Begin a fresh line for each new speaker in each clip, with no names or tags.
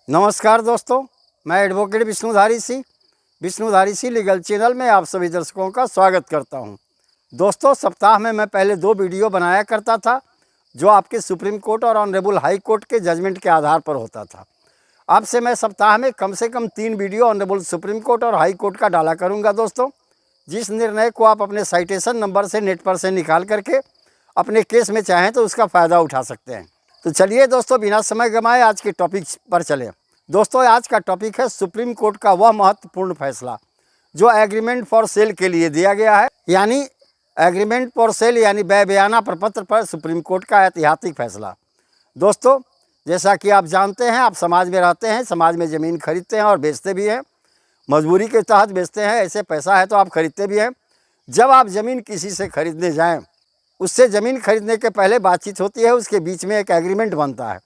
नमस्कार दोस्तों, मैं एडवोकेट विष्णुधारी सी लीगल चैनल में आप सभी दर्शकों का स्वागत करता हूं। दोस्तों, सप्ताह में मैं पहले 2 वीडियो बनाया करता था जो आपके सुप्रीम कोर्ट और ऑनरेबल हाई कोर्ट के जजमेंट के आधार पर होता था। अब से मैं सप्ताह में कम से कम 3 वीडियो ऑनरेबल सुप्रीम कोर्ट और हाई कोर्ट का डाला करूँगा। दोस्तों, जिस निर्णय को आप अपने साइटेशन नंबर से नेट पर से निकाल करके अपने केस में चाहें तो उसका फ़ायदा उठा सकते हैं। तो चलिए दोस्तों, बिना समय गंवाए आज के टॉपिक पर चलें। दोस्तों, आज का टॉपिक है सुप्रीम कोर्ट का वह महत्वपूर्ण फैसला जो एग्रीमेंट फॉर सेल के लिए दिया गया है, यानी एग्रीमेंट फॉर सेल यानी बयाना प्रपत्र पर सुप्रीम कोर्ट का ऐतिहासिक फैसला। दोस्तों, जैसा कि आप जानते हैं, आप समाज में रहते हैं, समाज में ज़मीन खरीदते हैं और बेचते भी हैं, मजबूरी के तहत बेचते हैं, ऐसे पैसा है तो आप खरीदते भी हैं। जब आप ज़मीन किसी से खरीदने जाएँ, उससे ज़मीन खरीदने के पहले बातचीत होती है, उसके बीच में एक एग्रीमेंट बनता है,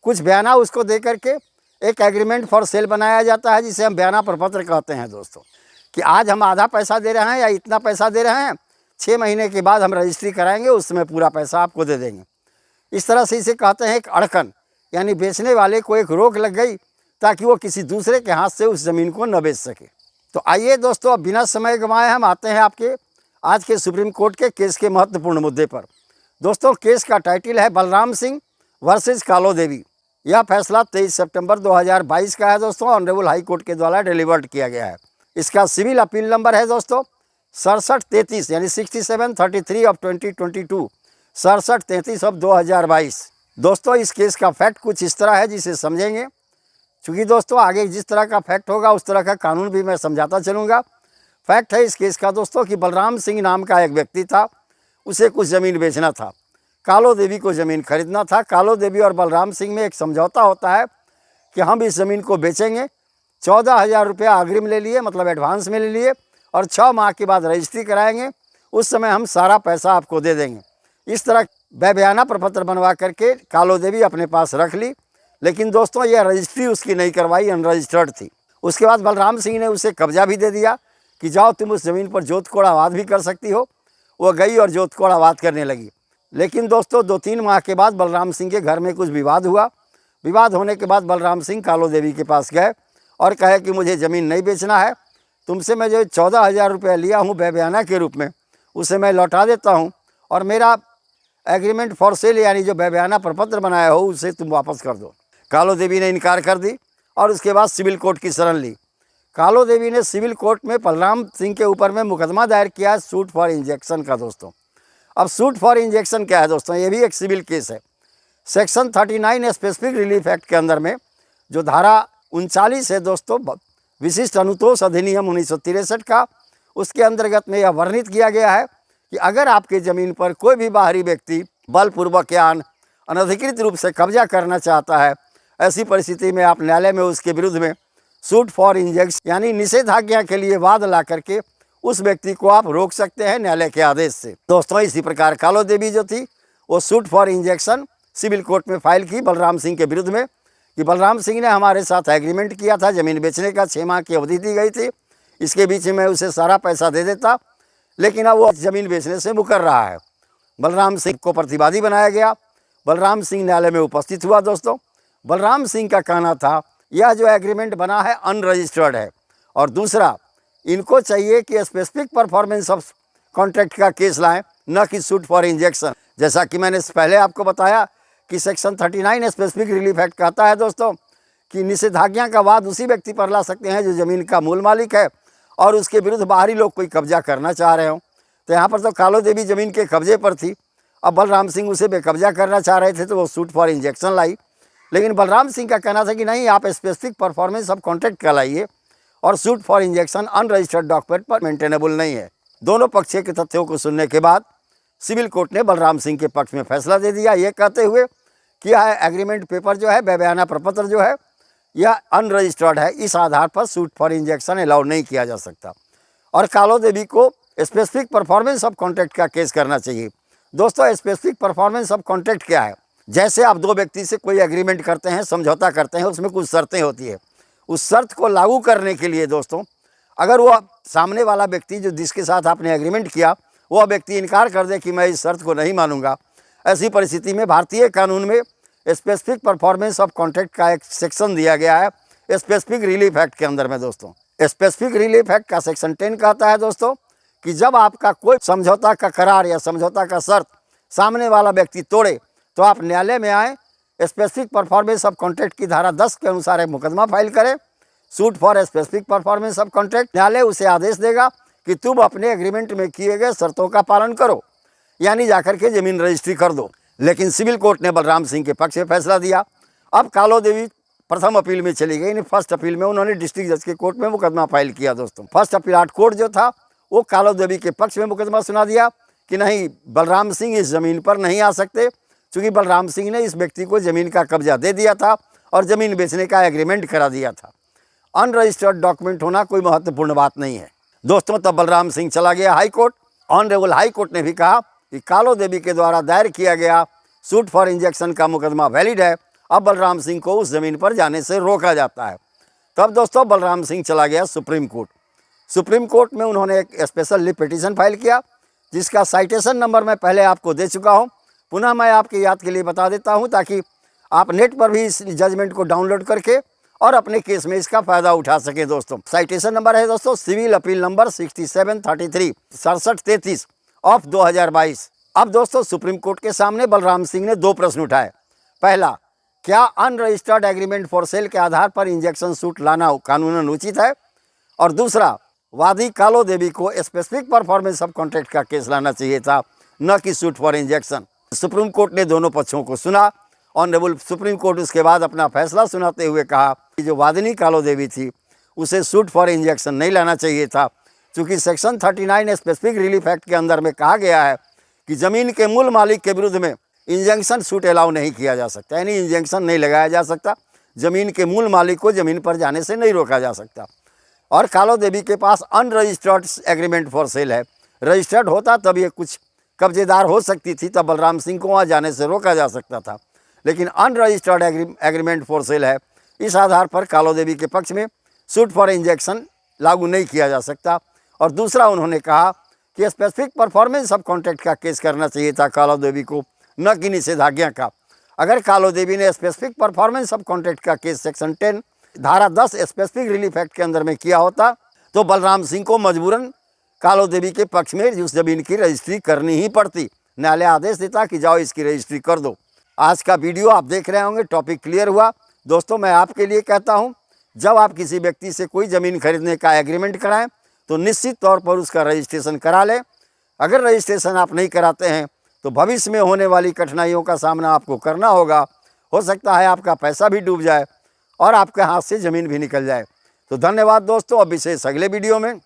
कुछ बयाना उसको दे करके एक एग्रीमेंट फॉर सेल बनाया जाता है, जिसे हम बयाना प्रपत्र कहते हैं। दोस्तों, कि आज हम आधा पैसा दे रहे हैं या इतना पैसा दे रहे हैं, 6 महीने के बाद हम रजिस्ट्री कराएंगे, उस समय पूरा पैसा आपको दे देंगे। इस तरह से इसे कहते हैं एक अड़कन, यानी बेचने वाले को एक रोक लग गई ताकि वो किसी दूसरे के हाथ से उस ज़मीन को न बेच सके। तो आइए दोस्तों, अब बिना समय गंवाए हम आते हैं आपके आज के सुप्रीम कोर्ट के केस के महत्वपूर्ण मुद्दे पर। दोस्तों, केस का टाइटल है बलराम सिंह वर्सेस कालो देवी। यह फैसला 23 सितंबर 2022 का है। दोस्तों, ऑनरेबल हाई कोर्ट के द्वारा डिलीवर्ड किया गया है। इसका सिविल अपील नंबर है दोस्तों 6733 यानी 6733 ऑफ 2022, 6733 ऑफ 2022। दोस्तों, इस केस का फैक्ट कुछ इस तरह है जिसे समझेंगे, चूँकि दोस्तों आगे जिस तरह का फैक्ट होगा उस तरह का कानून भी मैं समझाता चलूँगा। फैक्ट है इस केस का दोस्तों कि बलराम सिंह नाम का एक व्यक्ति था, उसे कुछ ज़मीन बेचना था, कालो देवी को ज़मीन खरीदना था। कालो देवी और बलराम सिंह में एक समझौता होता है कि हम इस ज़मीन को बेचेंगे। 14,000 रुपया अग्रिम ले लिए, मतलब एडवांस में ले लिए, और 6 माह के बाद रजिस्ट्री कराएंगे, उस समय हम सारा पैसा आपको दे देंगे। इस तरह बयाना प्रपत्र बनवा करके कालो देवी अपने पास रख ली, लेकिन दोस्तों यह रजिस्ट्री उसकी नहीं करवाई, अनरजिस्टर्ड थी। उसके बाद बलराम सिंह ने उसे कब्जा भी दे दिया कि जाओ तुम उस ज़मीन पर जोत कोड़ावाद भी कर सकती हो। वो गई और जोत कोड़ावाद करने लगी। लेकिन दोस्तों 2-3 माह के बाद बलराम सिंह के घर में कुछ विवाद हुआ। विवाद होने के बाद बलराम सिंह कालो देवी के पास गए और कहे कि मुझे ज़मीन नहीं बेचना है, तुमसे मैं जो 14,000 रुपये लिया हूँ बयाना के रूप में, उसे मैं लौटा देता हूँ, और मेरा एग्रीमेंट फॉर सेल यानी जो बयाना प्रपत्र बनाया हो उसे तुम वापस कर दो। कालो देवी ने इनकार कर दी और उसके बाद सिविल कोर्ट की शरण ली। कालो देवी ने सिविल कोर्ट में बलराम सिंह के ऊपर में मुकदमा दायर किया, सूट फॉर इंजेक्शन का। दोस्तों, अब सूट फॉर इंजेक्शन क्या है दोस्तों? ये भी एक सिविल केस है। सेक्शन 39 स्पेसिफिक रिलीफ एक्ट के अंदर में जो धारा 39 है दोस्तों, विशिष्ट अनुतोष अधिनियम 1963 का, उसके अंतर्गत में यह वर्णित किया गया है कि अगर आपके ज़मीन पर कोई भी बाहरी व्यक्ति बलपूर्वक या अनधिकृत रूप से कब्जा करना चाहता है, ऐसी परिस्थिति में आप न्यायालय में उसके विरुद्ध में सूट फॉर इंजेक्शन यानी निषेधाज्ञा के लिए वाद ला करके उस व्यक्ति को आप रोक सकते हैं न्यायालय के आदेश से। दोस्तों, इसी प्रकार कालो देवी जो थी वो suit for injunction civil court में फाइल की बलराम सिंह के विरुद्ध में कि बलराम सिंह ने हमारे साथ एग्रीमेंट किया था, ज़मीन बेचने का 6 माह की अवधि दी गई थी, इसके बीच में उसे सारा पैसा दे देता, लेकिन अब वो ज़मीन बेचने से मुकर रहा है। बलराम सिंह को प्रतिवादी बनाया गया। बलराम सिंह न्यायालय में उपस्थित हुआ। दोस्तों, बलराम सिंह का कहना था यह जो एग्रीमेंट बना है अनरजिस्टर्ड है, और दूसरा इनको चाहिए कि स्पेसिफिक परफॉर्मेंस ऑफ कॉन्ट्रैक्ट का केस लाएं, न कि सूट फॉर इंजेक्शन। जैसा कि मैंने पहले आपको बताया कि सेक्शन 39 स्पेसिफिक रिलीफ एक्ट कहता है दोस्तों कि निषेधाज्ञा का वाद उसी व्यक्ति पर ला सकते हैं जो ज़मीन का मूल मालिक है और उसके विरुद्ध बाहरी लोग कोई कब्जा करना चाह रहे हो। तो यहाँ पर तो कालो देवी ज़मीन के कब्जे पर थी, अब बलराम सिंह उसे बेकब्जा करना चाह रहे थे, तो वो सूट फॉर इंजेक्शन लाई। लेकिन बलराम सिंह का कहना था कि नहीं, आप स्पेसिफिक परफॉर्मेंस ऑफ कॉन्ट्रैक्ट का लाइए, और suit for injection unregistered document पर मेंटेनेबल नहीं है। दोनों पक्ष के तथ्यों को सुनने के बाद सिविल कोर्ट ने बलराम सिंह के पक्ष में फैसला दे दिया, ये कहते हुए कि यह एग्रीमेंट पेपर जो है, बयाना प्रपत्र जो है, यह अनरजिस्टर्ड है, इस आधार पर सूट फॉर इंजेक्शन अलाउ नहीं किया जा सकता, और कालो देवी को स्पेसिफिक परफॉर्मेंस ऑफ कॉन्ट्रैक्ट का केस करना चाहिए। दोस्तों, स्पेसिफिक परफॉर्मेंस ऑफ कॉन्ट्रैक्ट क्या है? जैसे आप 2 व्यक्ति से कोई एग्रीमेंट करते हैं, समझौता करते हैं, उसमें कुछ शर्तें होती है। उस शर्त को लागू करने के लिए दोस्तों, अगर वो सामने वाला व्यक्ति जो जिसके साथ आपने एग्रीमेंट किया, वह व्यक्ति इनकार कर दे कि मैं इस शर्त को नहीं मानूंगा, ऐसी परिस्थिति में भारतीय कानून में स्पेसिफिक परफॉर्मेंस ऑफ कॉन्ट्रैक्ट का एक सेक्शन दिया गया है स्पेसिफिक रिलीफ एक्ट के अंदर में दोस्तों। स्पेसिफिक रिलीफ एक्ट का सेक्शन 10 कहता है दोस्तों कि जब आपका कोई समझौता का करार या समझौता का शर्त सामने वाला व्यक्ति तोड़े तो आप न्यायालय में आए, स्पेसिफिक परफॉर्मेंस ऑफ कॉन्ट्रैक्ट की धारा 10 के अनुसार एक मुकदमा फाइल करें, suit for specific performance of contract. न्यायालय उसे आदेश देगा कि तुम अपने एग्रीमेंट में किए गए शर्तों का पालन करो, यानी जाकर के जमीन रजिस्ट्री कर दो। लेकिन सिविल कोर्ट ने बलराम सिंह के पक्ष में फैसला दिया। अब कालो देवी प्रथम अपील में चली गई। फर्स्ट अपील में उन्होंने डिस्ट्रिक्ट जज के कोर्ट में मुकदमा फाइल किया दोस्तों। फर्स्ट अपीलाट कोर्ट जो था वो कालो देवी के पक्ष में मुकदमा सुना दिया कि नहीं, बलराम सिंह इस ज़मीन पर नहीं आ सकते, क्योंकि बलराम सिंह ने इस व्यक्ति को ज़मीन का कब्जा दे दिया था और ज़मीन बेचने का एग्रीमेंट करा दिया था। अनरजिस्टर्ड डॉक्यूमेंट होना कोई महत्वपूर्ण बात नहीं है दोस्तों। तब बलराम सिंह चला गया high court. Honourable high court ने भी कहा कि कालो देवी के द्वारा दायर किया गया सूट फॉर इंजेक्शन का मुकदमा वैलिड है। अब बलराम सिंह को उस ज़मीन पर जाने से रोका जाता है। तब दोस्तों बलराम सिंह चला गया सुप्रीम कोर्ट। सुप्रीम कोर्ट में उन्होंने एक स्पेशल लिव पिटीशन फाइल किया, जिसका साइटेशन नंबर मैं पहले आपको दे चुका हूं। पुनः मैं आपकी याद के लिए बता देता हूं ताकि आप नेट पर भी इस जजमेंट को डाउनलोड करके और अपने केस में इसका फ़ायदा उठा सकें दोस्तों। साइटेशन नंबर है दोस्तों सिविल अपील नंबर 6733 ऑफ 2022। अब दोस्तों सुप्रीम कोर्ट के सामने बलराम सिंह ने 2 प्रश्न उठाए। पहला, क्या अनरजिस्टर्ड एग्रीमेंट फॉर सेल के आधार पर इंजेक्शन सूट लाना कानूनन उचित है? और दूसरा, वादी कालो देवी को स्पेसिफिक परफॉर्मेंस ऑफ कॉन्ट्रैक्ट का केस लाना चाहिए था, न कि suit for injection. Supreme court ने दोनों पक्षों को सुना। ऑनरेबल सुप्रीम कोर्ट उसके बाद अपना फैसला सुनाते हुए कहा कि जो वादिनी कालो देवी थी उसे सूट फॉर इंजेक्शन नहीं लाना चाहिए था, क्योंकि सेक्शन 39 स्पेसिफिक रिलीफ एक्ट के अंदर में कहा गया है कि ज़मीन के मूल मालिक के विरुद्ध में इंजेक्शन सूट अलाउ नहीं किया जा सकता, यानी इंजेक्शन नहीं लगाया जा सकता। ज़मीन के मूल मालिक को ज़मीन पर जाने से नहीं रोका जा सकता। और कालो देवी के पास अनरजिस्टर्ड एग्रीमेंट फॉर सेल है। रजिस्टर्ड होता तब ये कुछ कब्जेदार हो सकती थी, तब बलराम सिंह को वहाँ जाने से रोका जा सकता था। लेकिन अनरजिस्टर्ड एग्रीमेंट फॉर सेल है, इस आधार पर कालो देवी के पक्ष में सूट फॉर इंजेक्शन लागू नहीं किया जा सकता। और दूसरा, उन्होंने कहा कि स्पेसिफिक परफॉर्मेंस ऑफ कॉन्ट्रैक्ट का केस करना चाहिए था कालो देवी को, न कि निषेधाज्ञा का। अगर कालो देवी ने स्पेसिफिक परफॉर्मेंस ऑफ कॉन्ट्रैक्ट का केस सेक्शन 10 धारा 10 स्पेसिफिक रिलीफ एक्ट के अंदर में किया होता तो बलराम सिंह को मजबूरन कालो देवी के पक्ष में उस ज़मीन की रजिस्ट्री करनी ही पड़ती। न्यायालय आदेश देता कि जाओ इसकी रजिस्ट्री कर दो। आज का वीडियो आप देख रहे होंगे, टॉपिक क्लियर हुआ दोस्तों। मैं आपके लिए कहता हूँ, जब आप किसी व्यक्ति से कोई ज़मीन खरीदने का एग्रीमेंट कराएं तो निश्चित तौर पर उसका रजिस्ट्रेशन करा लें। अगर रजिस्ट्रेशन आप नहीं कराते हैं तो भविष्य में होने वाली कठिनाइयों का सामना आपको करना होगा। हो सकता है आपका पैसा भी डूब जाए और आपके हाथ से ज़मीन भी निकल जाए। तो धन्यवाद दोस्तों। अब विशेष अगले वीडियो में